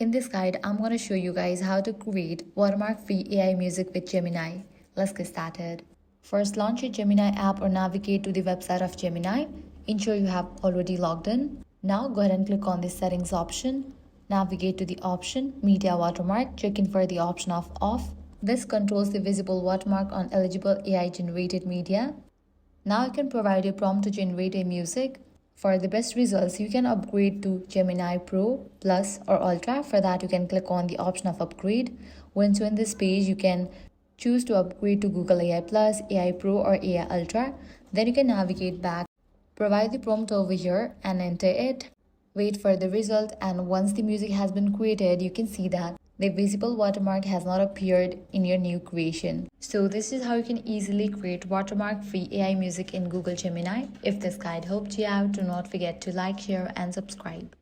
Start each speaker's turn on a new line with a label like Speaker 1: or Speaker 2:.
Speaker 1: In this guide, I'm going to show you guys how to create watermark-free AI music with Gemini. Let's get started. First, launch your Gemini app or navigate to the website of Gemini. Ensure you have already logged in. Now go ahead and click on the settings option. Navigate to the option Media Watermark. Check in for the option of off. This controls the visible watermark on eligible AI-generated media. Now you can provide a prompt to generate a music. For the best results, you can upgrade to Gemini Pro, Plus or Ultra. For that, you can click on the option of upgrade. Once you're in this page, you can choose to upgrade to Google AI Plus, AI Pro or AI Ultra. Then you can navigate back, provide the prompt over here and enter it. Wait for the result, and once the music has been created, you can see that the visible watermark has not appeared in your new creation. So this is how you can easily create watermark-free AI music in Google Gemini. If this guide helped you out, do not forget to like, share and subscribe.